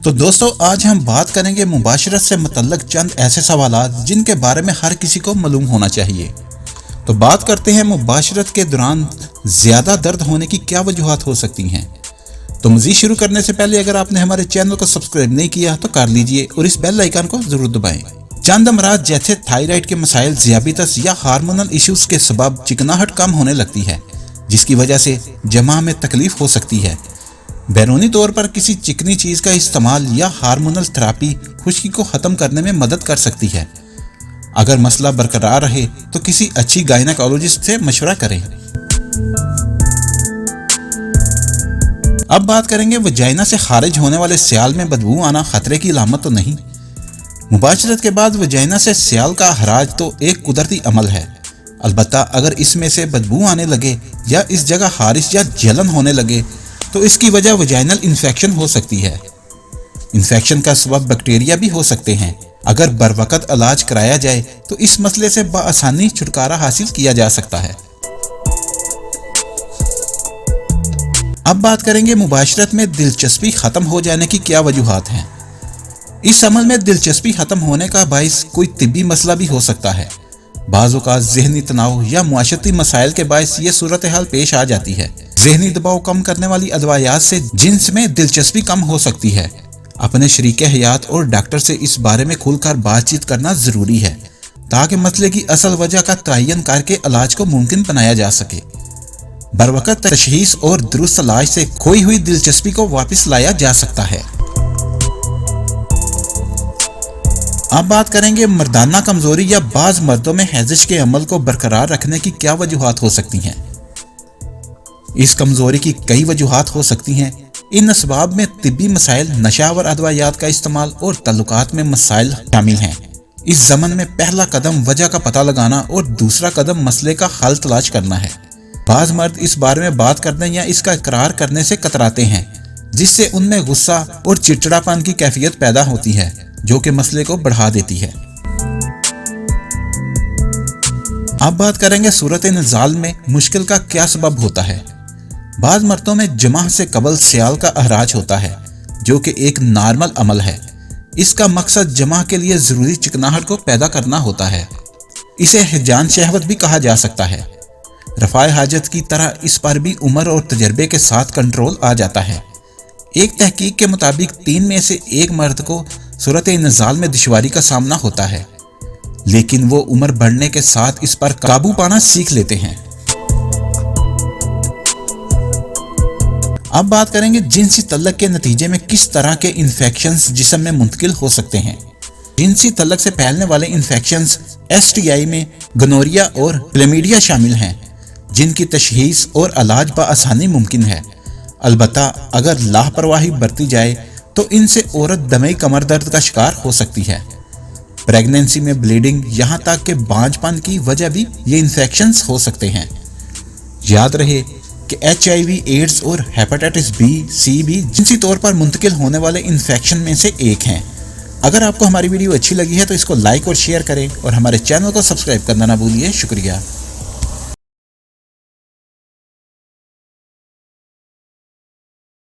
تو دوستو آج ہم بات کریں گے مباشرت سے متعلق چند ایسے سوالات جن کے بارے میں ہر کسی کو معلوم ہونا چاہیے۔ تو بات کرتے ہیں مباشرت کے دوران زیادہ درد ہونے کی کیا وجوہات ہو سکتی ہیں۔ تو مزید شروع کرنے سے پہلے اگر آپ نے ہمارے چینل کو سبسکرائب نہیں کیا تو کر لیجئے اور اس بیل آئیکن کو ضرور دبائیں۔ چند امراض جیسے تھائرائیڈ کے مسائل، ذیابیطس یا ہارمونل ایشوز کے سبب چکناہٹ کم ہونے لگتی ہے، جس کی وجہ سے جمع میں تکلیف ہو سکتی ہے۔ بیرونی طور پر کسی چکنی چیز کا استعمال یا ہارمونل تھراپی خشکی کو ختم کرنے میں مدد کر سکتی ہے۔ اگر مسئلہ برقرار رہے تو کسی اچھی گائنیکولوجسٹ سے مشورہ کریں۔ اب بات کریں گے وجائنا سے خارج ہونے والے سیال میں بدبو آنا خطرے کی علامت تو نہیں۔ مباشرت کے بعد وجائنا سے سیال کا اخراج تو ایک قدرتی عمل ہے، البتہ اگر اس میں سے بدبو آنے لگے یا اس جگہ خارش یا جلن ہونے لگے تو اس کی وجہ وجائنل انفیکشن ہو سکتی ہے۔ انفیکشن کا سبب بیکٹیریا بھی ہو سکتے ہیں۔ اگر بروقت علاج کرایا جائے تو اس مسئلے سے بآسانی چھٹکارا حاصل کیا جا سکتا ہے۔ اب بات کریں گے مباشرت میں دلچسپی ختم ہو جانے کی کیا وجوہات ہیں۔ اس عمل میں دلچسپی ختم ہونے کا باعث کوئی طبی مسئلہ بھی ہو سکتا ہے۔ بعض اوقات ذہنی تناؤ یا معاشرتی مسائل کے باعث یہ صورتحال پیش آ جاتی ہے۔ ذہنی دباؤ کم کرنے والی ادویات سے جنس میں دلچسپی کم ہو سکتی ہے۔ اپنے شریک حیات اور ڈاکٹر سے اس بارے میں کھل کر بات چیت کرنا ضروری ہے تاکہ مسئلے کی اصل وجہ کا تعین کر کے علاج کو ممکن بنایا جا سکے۔ بروقت تشخیص اور درست علاج سے کھوئی ہوئی دلچسپی کو واپس لایا جا سکتا ہے۔ اب بات کریں گے مردانہ کمزوری یا بعض مردوں میں ہیزش کے عمل کو برقرار رکھنے کی کیا وجوہات ہو سکتی ہیں۔ اس کمزوری کی کئی وجوہات ہو سکتی ہیں۔ ان اسباب میں طبی مسائل، نشہ آور ادویات کا استعمال اور تعلقات میں مسائل شامل ہیں۔ اس ضمن میں پہلا قدم وجہ کا پتہ لگانا اور دوسرا قدم مسئلے کا حل تلاش کرنا ہے۔ بعض مرد اس بارے میں بات کرنے یا اس کا اقرار کرنے سے کتراتے ہیں، جس سے ان میں غصہ اور چڑچڑاپن کی کیفیت پیدا ہوتی ہے جو کہ مسئلے کو بڑھا دیتی ہے۔ اب بات کریں گے صورت نزال میں مشکل کا کیا سبب ہوتا ہے۔ بعض مردوں میں جمع سے قبل سیال کا اخراج ہوتا ہے جو کہ ایک نارمل عمل ہے۔ اس کا مقصد جمع کے لیے ضروری چکناہٹ کو پیدا کرنا ہوتا ہے۔ اسے ہیجان شہوت بھی کہا جا سکتا ہے۔ رفع حاجت کی طرح اس پر بھی عمر اور تجربے کے ساتھ کنٹرول آ جاتا ہے۔ ایک تحقیق کے مطابق 3 میں سے 1 مرد کو صورت نزال میں دشواری کا سامنا ہوتا ہے، لیکن وہ عمر بڑھنے کے ساتھ اس پر قابو پانا سیکھ لیتے ہیں۔ اب بات کریں گے جنسی تعلق کے نتیجے میں کس طرح کے انفیکشنز جسم میں منتقل ہو سکتے ہیں۔ جنسی تعلق سے پھیلنے والے انفیکشنز STI میں گنوریا اور کلیمیڈیا شامل ہیں، جن کی تشخیص اور علاج بآسانی ممکن ہے، البتہ اگر لاپرواہی برتی جائے تو ان سے عورت دمئی کمر درد کا شکار ہو سکتی ہے۔ پریگنینسی میں بلیڈنگ یہاں تک کہ بانجھ پن کی وجہ بھی یہ انفیکشنز ہو سکتے ہیں۔ یاد رہے کہ HIV، ایڈز اور ہیپاٹائٹس B، C بھی جنسی طور پر منتقل ہونے والے انفیکشن میں سے ایک ہیں۔ اگر آپ کو ہماری ویڈیو اچھی لگی ہے تو اس کو لائک اور شیئر کریں اور ہمارے چینل کو سبسکرائب کرنا نہ بھولیے۔ شکریہ۔